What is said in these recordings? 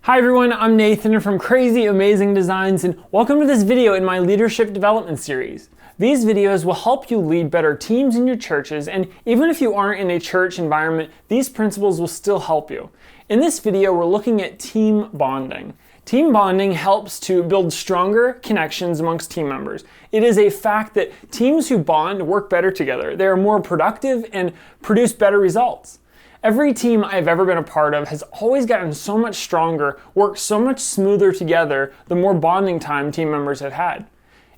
Hi everyone, I'm Nathan from Crazy Amazing Designs, and welcome to this video in my leadership development series. These videos will help you lead better teams in your churches, and even if you aren't in a church environment, these principles will still help you. In this video, we're looking at team bonding. Team bonding helps to build stronger connections amongst team members. It is a fact that teams who bond work better together. They are more productive and produce better results. Every team I've ever been a part of has always gotten so much stronger, worked so much smoother together the more bonding time team members have had.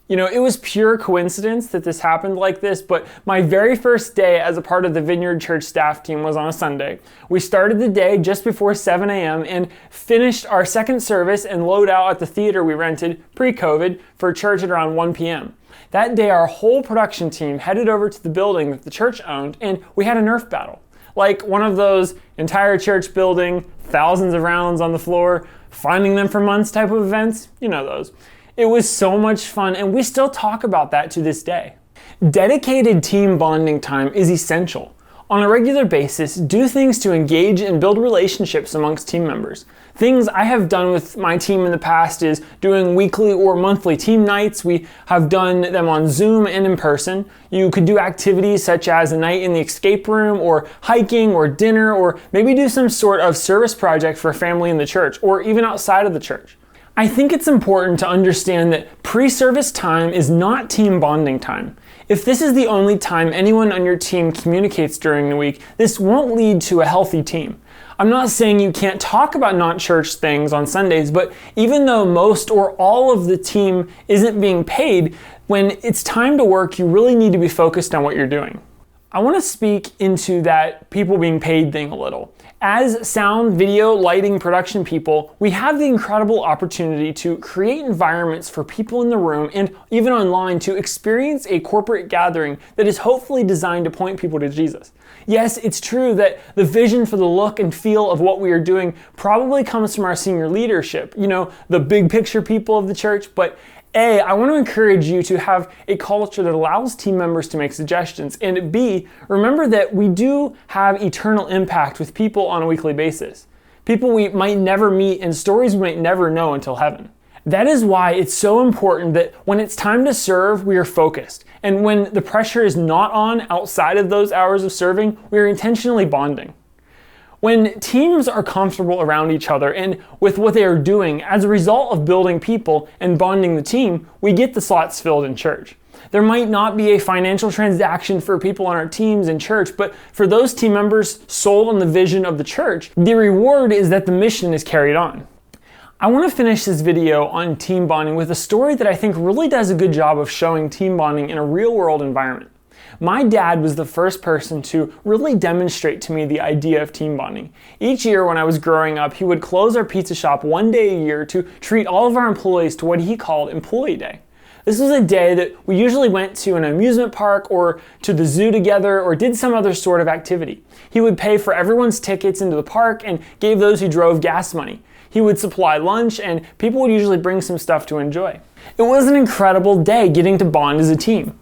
You know, it was pure coincidence that this happened like this, but my very first day as a part of the Vineyard Church staff team was on a Sunday. We started the day just before 7 a.m. and finished our second service and load out at the theater we rented pre-COVID for church at around 1 p.m. That day, our whole production team headed over to the building that the church owned, and we had a Nerf battle. Like one of those entire church building, thousands of rounds on the floor, finding them for months type of events. You know those. It was so much fun, and we still talk about that to this day. Dedicated team bonding time is essential. On a regular basis, do things to engage and build relationships amongst team members. Things I have done with my team in the past is doing weekly or monthly team nights. We have done them on Zoom and in person. You could do activities such as a night in the escape room, or hiking, or dinner, or maybe do some sort of service project for a family in the church, or even outside of the church. I think it's important to understand that pre-service time is not team bonding time. If this is the only time anyone on your team communicates during the week, this won't lead to a healthy team. I'm not saying you can't talk about non-church things on Sundays, but even though most or all of the team isn't being paid, when it's time to work, you really need to be focused on what you're doing. I want to speak into that people being paid thing a little. As sound, video, lighting, production people, we have the incredible opportunity to create environments for people in the room and even online to experience a corporate gathering that is hopefully designed to point people to Jesus. Yes, it's true that the vision for the look and feel of what we are doing probably comes from our senior leadership, the big picture people of the church, but I want to encourage you to have a culture that allows team members to make suggestions, and B, remember that we do have eternal impact with people on a weekly basis. People we might never meet and stories we might never know until heaven. That is why it's so important that when it's time to serve, we are focused. And when the pressure is not on outside of those hours of serving, we are intentionally bonding. When teams are comfortable around each other and with what they are doing, as a result of building people and bonding the team, we get the slots filled in church. There might not be a financial transaction for people on our teams in church, but for those team members sold on the vision of the church, the reward is that the mission is carried on. I want to finish this video on team bonding with a story that I think really does a good job of showing team bonding in a real-world environment. My dad was the first person to really demonstrate to me the idea of team bonding. Each year when I was growing up, he would close our pizza shop one day a year to treat all of our employees to what he called Employee Day. This was a day that we usually went to an amusement park or to the zoo together or did some other sort of activity. He would pay for everyone's tickets into the park and gave those who drove gas money. He would supply lunch, and people would usually bring some stuff to enjoy. It was an incredible day getting to bond as a team.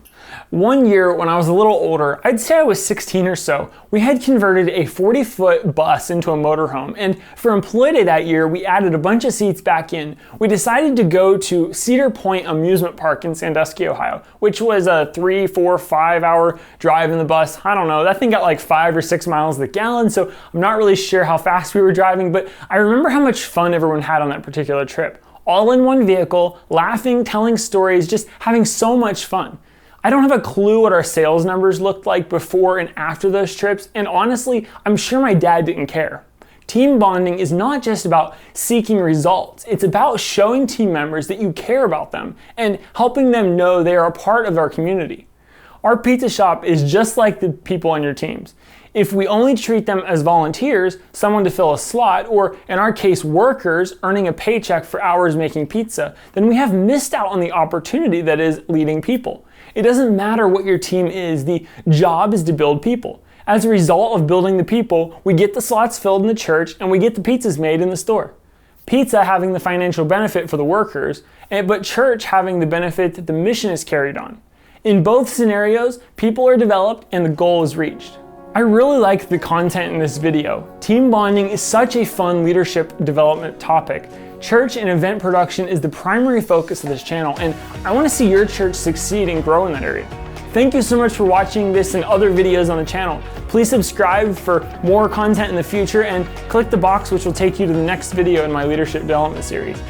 One year when I was a little older, I'd say I was 16 or so, we had converted a 40-foot bus into a motorhome, and for Employee Day that year, we added a bunch of seats back in. We decided to go to Cedar Point Amusement Park in Sandusky, Ohio, which was a 3, 4, 5 hour drive in the bus. I don't know, that thing got like 5 or 6 miles to the gallon, so I'm not really sure how fast we were driving, but I remember how much fun everyone had on that particular trip. All in one vehicle, laughing, telling stories, just having so much fun. I don't have a clue what our sales numbers looked like before and after those trips, and honestly, I'm sure my dad didn't care. Team bonding is not just about seeking results. It's about showing team members that you care about them and helping them know they are a part of our community. Our pizza shop is just like the people on your teams. If we only treat them as volunteers, someone to fill a slot, or in our case, workers earning a paycheck for hours making pizza, then we have missed out on the opportunity that is leading people. It doesn't matter what your team is, the job is to build people. As a result of building the people, we get the slots filled in the church and we get the pizzas made in the store. Pizza having the financial benefit for the workers, but church having the benefit that the mission is carried on. In both scenarios, people are developed and the goal is reached. I really like the content in this video. Team bonding is such a fun leadership development topic. Church and event production is the primary focus of this channel, and I want to see your church succeed and grow in that area. Thank you so much for watching this and other videos on the channel. Please subscribe for more content in the future and click the box which will take you to the next video in my leadership development series.